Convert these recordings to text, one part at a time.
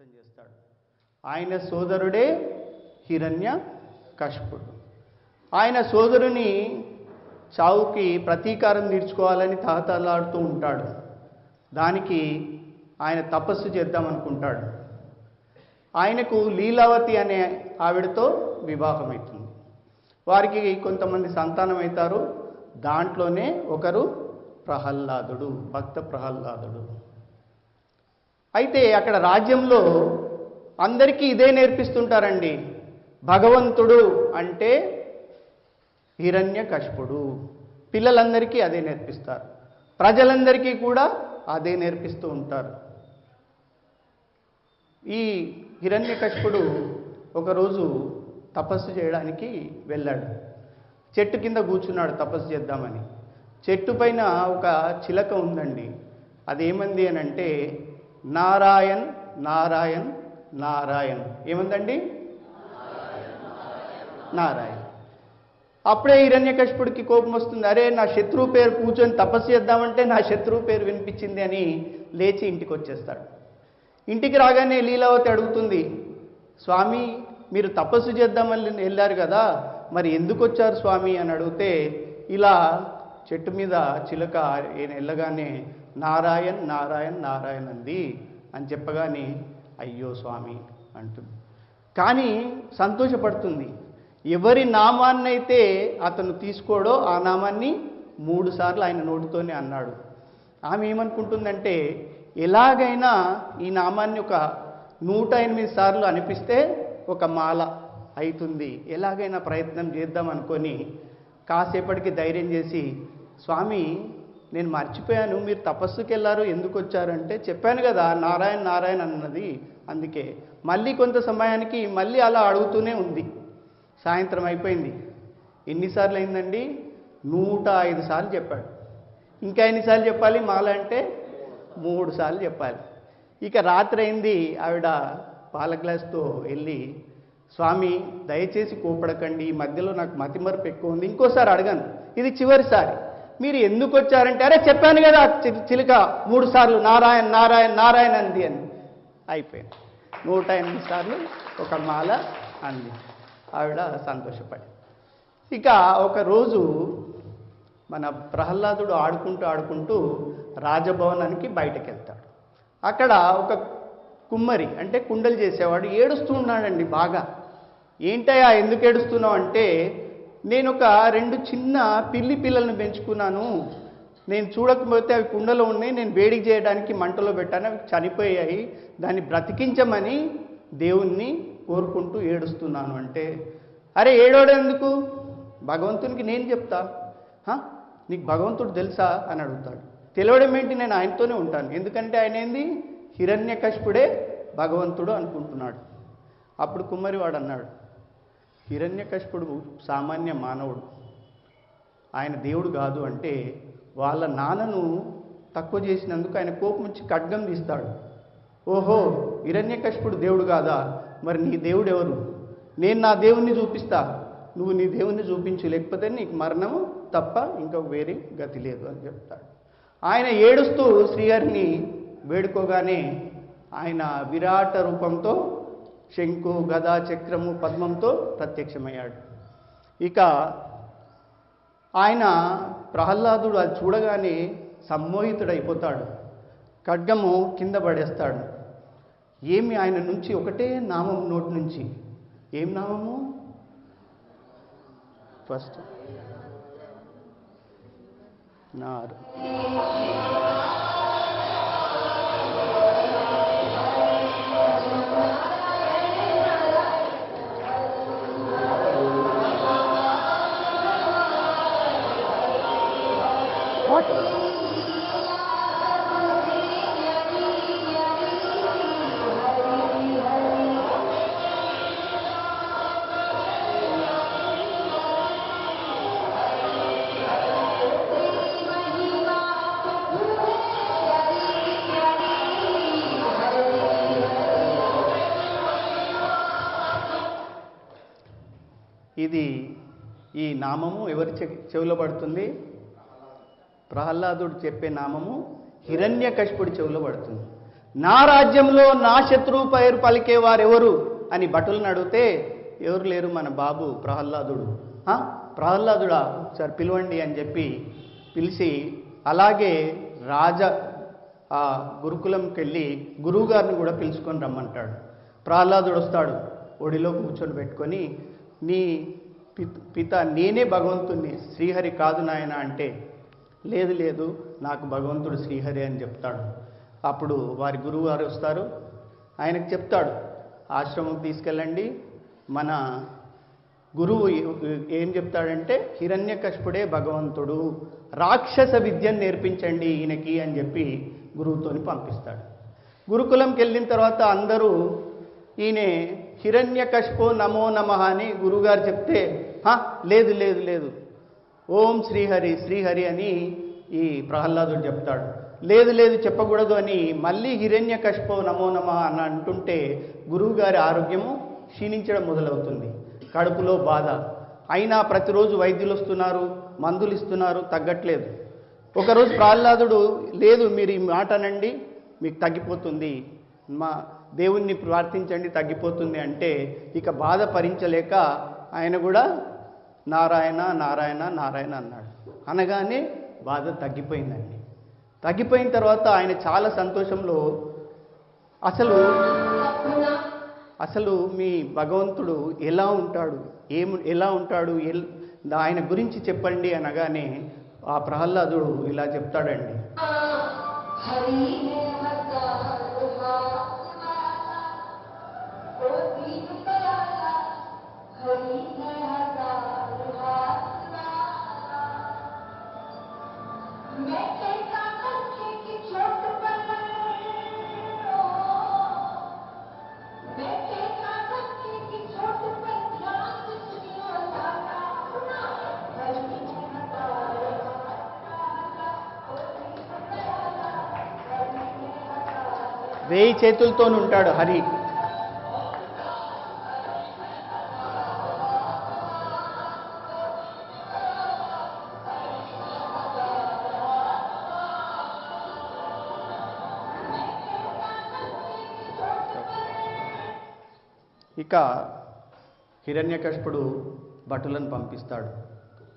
అంతం చేస్తాడు. ఆయన సోదరుడే హిరణ్య కశిపుడు. ఆయన సోదరుని చావుకి ప్రతీకారం తీర్చుకోవాలని తహతలాడుతూ ఉంటాడు. దానికి ఆయన తపస్సు చేద్దామనుకుంటాడు. ఆయనకు లీలావతి అనే ఆవిడతో వివాహం అవుతుంది. వారికి కొంతమంది సంతానం అవుతారు. దాంట్లోనే ఒకరు ప్రహ్లాదుడు, భక్త ప్రహ్లాదుడు. అయితే అక్కడ రాజ్యంలో అందరికీ ఇదే నేర్పిస్తుంటారండి. భగవంతుడు అంటే హిరణ్యకశిపుడు. పిల్లలందరికీ అదే నేర్పిస్తారు, ప్రజలందరికీ కూడా అదే నేర్పిస్తూ ఉంటారు. ఈ హిరణ్యకశిపుడు ఒకరోజు తపస్సు చేయడానికి వెళ్ళాడు. చెట్టు కింద కూర్చున్నాడు తపస్సు చేద్దామని. చెట్టు పైన ఒక చిలక ఉందండి. అదేమంది అని అంటే నారాయణ్ నారాయణ్ నారాయణ్. ఏముందండి? నారాయణ్. అప్పుడే హిరణ్యకశిపుడికి కోపం వస్తుంది. అరే, నా శత్రువు పేరు కూర్చొని తపస్సు చేద్దామంటే నా శత్రువు పేరు వినిపించింది అని లేచి ఇంటికి వచ్చేస్తాడు. ఇంటికి రాగానే లీలావతి అడుగుతుంది, స్వామి మీరు తపస్సు చేద్దామని వెళ్ళారు కదా, మరి ఎందుకు వచ్చారు స్వామి అని అడిగితే, ఇలా చెట్టు మీద చిలక వెళ్ళగానే నారాయణ్ నారాయణ్ నారాయణ్ అంది అని చెప్పగానే అయ్యో స్వామి అంటుంది. కానీ సంతోషపడుతుంది. ఎవరి నామాన్నైతే అతను తీసుకోడో ఆ నామాన్ని 3 సార్లు ఆయన నోటితోనే అన్నాడు. ఆమె ఏమనుకుంటుందంటే, ఎలాగైనా ఈ నామాన్ని ఒక 108 సార్లు అనిపిస్తే ఒక మాల అవుతుంది, ఎలాగైనా ప్రయత్నం చేద్దాం అనుకొని కాసేపటికి ధైర్యం చేసి, స్వామి నేను మర్చిపోయాను, మీరు తపస్సుకి వెళ్ళారు, ఎందుకు వచ్చారంటే, చెప్పాను కదా నారాయణ నారాయణ అన్నది, అందుకే. మళ్ళీ కొంత సమయానికి మళ్ళీ అలా అడుగుతూనే ఉంది. సాయంత్రం అయిపోయింది. ఎన్నిసార్లు అయిందండి? 105 సార్లు చెప్పాడు. ఇంకా ఎన్నిసార్లు చెప్పాలి మాల అంటే? 3 సార్లు చెప్పాలి. ఇక రాత్రి అయింది. ఆవిడ పాల గ్లాస్తో వెళ్ళి, స్వామి దయచేసి కోపడకండి, ఈ మధ్యలో నాకు మతిమరుపు ఎక్కువ ఉంది, ఇంకోసారి అడగను, ఇది చివరిసారి, మీరు ఎందుకు వచ్చారంటే, అరే చెప్పాను కదా చిలుక 3 సార్లు నారాయణ నారాయణ నారాయణ అంది అని. అయిపోయింది. 108 సార్లు ఒక మాల అంది. ఆవిడ సంతోషపడి. ఇక ఒకరోజు మన ప్రహ్లాదుడు ఆడుకుంటూ రాజభవనానికి బయటకు వెళ్తాడు. అక్కడ ఒక కుమ్మరి అంటే కుండలు చేసేవాడు ఏడుస్తూ ఉన్నాడండి బాగా. ఏంటయ్యా ఎందుకు ఏడుస్తున్నావు అంటే, నేను ఒక 2 చిన్న పిల్లి పిల్లల్ని పెంచుకున్నాను, నేను చూడకపోతే అవి కుండలో ఉన్నాయి, నేను వేడికి చేయడానికి మంటలో పెట్టాను, అవి చనిపోయాయి, దాన్ని బ్రతికించమని దేవుణ్ణి కోరుకుంటూ ఏడుస్తున్నాను అంటే, అరే ఏడవడెందుకు, భగవంతునికి నేను చెప్తా, నీకు భగవంతుడు తెలుసా అని అడుగుతాడు. తెలియడం ఏంటి, నేను ఆయనతోనే ఉంటాను, ఎందుకంటే ఆయన ఏంది హిరణ్యకశిపుడే భగవంతుడు అనుకుంటున్నాడు. అప్పుడు కుమ్మరివాడు అన్నాడు, హిరణ్యకశిపుడు సామాన్య మానవుడు, ఆయన దేవుడు కాదు అంటే, వాళ్ళ నాన్నను తక్కువ చేసినందుకు ఆయన కోపం వచ్చి ఖడ్గం తీస్తాడు. ఓహో హిరణ్యకశిపుడు దేవుడు కాదా, మరి నీ దేవుడు ఎవరు, నేను నా దేవుణ్ణి చూపిస్తా, నువ్వు నీ దేవుణ్ణి చూపించు, లేకపోతే నీకు మరణము తప్ప ఇంకొక వేరే గతి లేదు అని చెప్తాడు. ఆయన ఏడుస్తూ శ్రీహరిని వేడుకోగానే ఆయన విరాట రూపంతో శంకు గదా చక్రము పద్మంతో ప్రత్యక్షమయ్యాడు. ఇక ఆయన ప్రహ్లాదుడు అది చూడగానే సమ్మోహితుడైపోతాడు. ఖడ్గము కింద పడేస్తాడు. ఏమి ఆయన నుంచి ఒకటే నామం నోటి నుంచి, ఏం నామము? ఫస్ట్ నారు. ఇది ఈ నామము ఎవరి చెవిలో పడుతుంది? ప్రహ్లాదుడు చెప్పే నామము హిరణ్యకశిపుడి చెవిలో పడుతుంది. నా రాజ్యంలో నా శత్రువు పేరు పలికేవారెవరు అని భటులను అడిగితే ఎవరు లేరు, మన బాబు ప్రహ్లాదుడు. ప్రహ్లాదుడా సార్ పిలవండి అని చెప్పి పిలిచి, అలాగే ఆ గురుకులంకి వెళ్ళి గురువుగారిని కూడా పిలుచుకొని రమ్మంటాడు. ప్రహ్లాదుడు వస్తాడు, ఒడిలో కూర్చొని పెట్టుకొని, నీ పిత నేనే భగవంతుణ్ణి, శ్రీహరి కాదు నాయన అంటే, లేదు లేదు నాకు భగవంతుడు శ్రీహరి అని చెప్తాడు. అప్పుడు వారి గురువు గారు వస్తారు, ఆయనకు చెప్తాడు, ఆశ్రమంకి తీసుకెళ్ళండి. మన గురువు ఏం చెప్తాడంటే, హిరణ్యకశిపుడే భగవంతుడు, రాక్షస విద్యను నేర్పించండి ఈయనకి అని చెప్పి గురువుతోని పంపిస్తాడు. గురుకులంకి వెళ్ళిన తర్వాత అందరూ ఈయన హిరణ్యకశిపో నమో నమః అని గురువుగారు చెప్తే, లేదు లేదు లేదు ఓం శ్రీహరి శ్రీహరి అని ఈ ప్రహ్లాదుడు చెప్తాడు. లేదు లేదు చెప్పకూడదు అని మళ్ళీ హిరణ్యకశిపో నమో నమః అని అంటుంటే గురువుగారి ఆరోగ్యము క్షీణించడం మొదలవుతుంది. కడుపులో బాధ. అయినా ప్రతిరోజు వైద్యులు వస్తున్నారు, మందులు ఇస్తున్నారు, తగ్గట్లేదు. ఒకరోజు ప్రహ్లాదుడు, లేదు మీరు ఈ మాట అనండి మీకు తగ్గిపోతుంది, మా దేవుణ్ణి ప్రార్థించండి తగ్గిపోతుంది అంటే, ఇక బాధ భరించలేక ఆయన కూడా నారాయణ నారాయణ నారాయణ అన్నాడు. అనగానే బాధ తగ్గిపోయిందండి. తగ్గిపోయిన తర్వాత ఆయన చాలా సంతోషంలో, అసలు మీ భగవంతుడు ఎలా ఉంటాడు, ఎలా ఉంటాడు, ఆయన గురించి చెప్పండి అనగానే ఆ ప్రహ్లాదుడు ఇలా చెప్తాడండి. వేయి చేతులతో ఉంటాడు హరి. ఇక హిరణ్యకశిపుడు భటులను పంపిస్తాడు,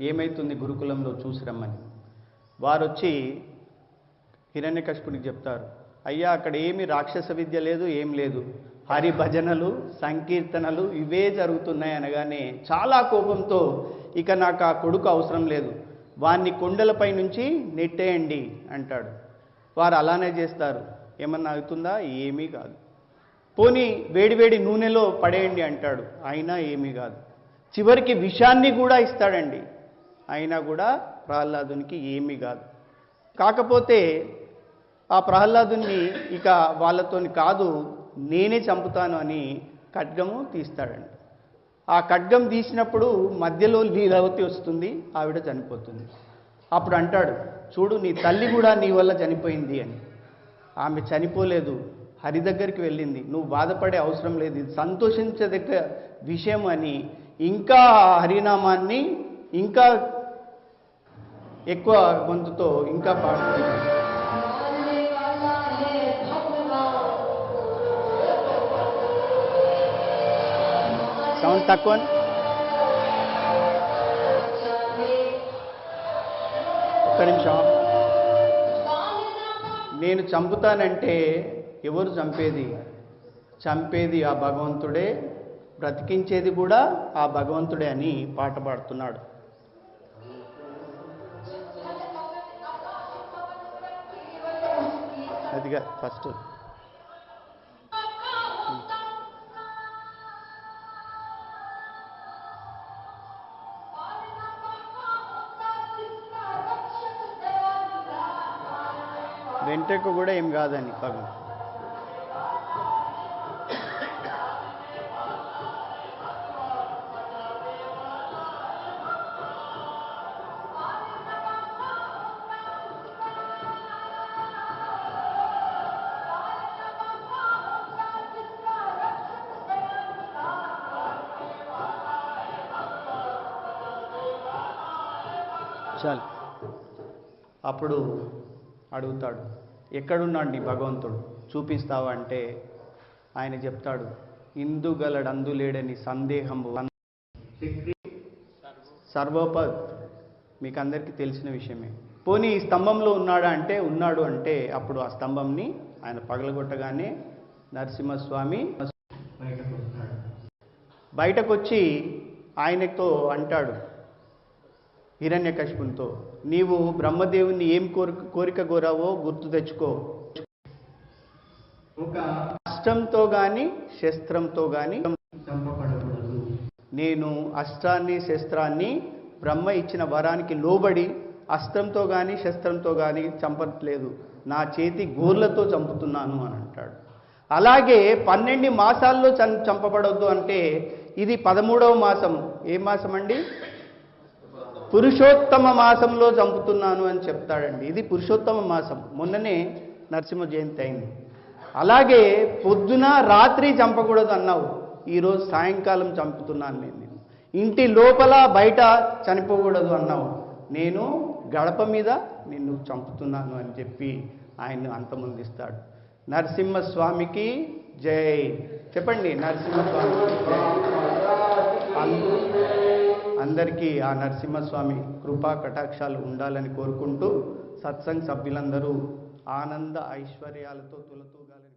ఏమైతుంది గురుకులంలో చూసి రమ్మని. వారు వచ్చి హిరణ్యకశిపుడికి చెప్తారు, అయ్యా అక్కడ ఏమి రాక్షస విద్య లేదు, ఏం లేదు, హరి భజనలు సంకీర్తనలు ఇవే జరుగుతున్నాయి అనగానే చాలా కోపంతో, ఇక నాకు ఆ కొడుకు అవసరం లేదు, వాన్ని కొండలపై నుంచి నెట్టేయండి అంటాడు. వారు అలానే చేస్తారు. ఏమన్నా అవుతుందా? ఏమీ కాదు. పోనీ వేడివేడి నూనెలో పడేయండి అంటాడు, అయినా ఏమీ కాదు. చివరికి విషాన్ని కూడా ఇస్తాడండి, అయినా కూడా ప్రహ్లాదునికి ఏమీ కాదు. కాకపోతే ఆ ప్రహ్లాదుని ఇక వాళ్ళతోని కాదు, నేనే చంపుతాను అని ఖడ్గము తీస్తాడండి. ఆ ఖడ్గం తీసినప్పుడు మధ్యలో లీలావతి వస్తుంది, ఆవిడ చనిపోతుంది. అప్పుడు అంటాడు, చూడు నీ తల్లి కూడా నీ వల్ల చనిపోయింది అని. ఆమె చనిపోలేదు, హరి దగ్గరికి వెళ్ళింది, నువ్వు బాధపడే అవసరం లేదు, ఇది సంతోషించదగ్గ విషయం అని ఇంకా హరినామాన్ని ఇంకా ఎక్కువ గొంతుతో ఇంకా పాడుతుంది. సౌండ్ తక్కువ. ఒక్క నిమిషం. నేను చంపుతానంటే ఎవరు చంపేది? చంపేది ఆ భగవంతుడే, బ్రతికించేది కూడా ఆ భగవంతుడే అని పాట పాడుతున్నాడు. అదిగా ఫస్ట్. వెంట్రుక కూడా ఏం కాదని పగం. చాలు. అప్పుడు అడుగుతాడు, ఎక్కడున్నాడు నీ భగవంతుడు చూపిస్తావా అంటే ఆయన చెప్తాడు, ఇందుగలడందులేడని సందేహము సర్వోపత్. మీకు అందరికీ తెలిసిన విషయమే. పోనీ ఈ స్తంభంలో ఉన్నాడా అంటే ఉన్నాడు అంటే అప్పుడు ఆ స్తంభంని ఆయన పగలగొట్టగానే నరసింహస్వామి బయటకు వచ్చి ఆయనతో అంటాడు హిరణ్యకశిపునితో, నీవు బ్రహ్మదేవుని ఏం కోరిక కోరావో గుర్తు తెచ్చుకో. ఒక అస్త్రంతో కానీ శస్త్రంతో కానీ చంపబడకూడదు. నేను అస్త్రాన్ని శస్త్రాన్ని బ్రహ్మ ఇచ్చిన వరానికి లోబడి అస్త్రంతో కానీ శస్త్రంతో కానీ చంపట్లేదు, నా చేతి గోర్లతో చంపుతున్నాను అని అంటాడు. అలాగే 12 మాసాల్లో చంపబడొద్దు అంటే ఇది 13వ మాసం. ఏ మాసం అండి? పురుషోత్తమ మాసంలో చంపుతున్నాను అని చెప్తాడండి. ఇది పురుషోత్తమ మాసం. మొన్ననే నరసింహ జయంతి అయింది. అలాగే పొద్దున రాత్రి చంపకూడదు అన్నావు, ఈరోజు సాయంకాలం చంపుతున్నాను నేను. ఇంటి లోపల బయట చనిపోకూడదు అన్నావు, నేను గడప మీద నిన్ను చంపుతున్నాను అని చెప్పి ఆయన్ను అంతమొందిస్తాడు. నరసింహస్వామికి జై. చెప్పండి, నరసింహస్వామికి జై. అందరికీ ఆ నరసింహస్వామి కృపా కటాక్షాలు ఉండాలని కోరుకుంటూ సత్సంగ్ సభ్యులందరూ ఆనంద ఐశ్వర్యాలతో తులతూగాలని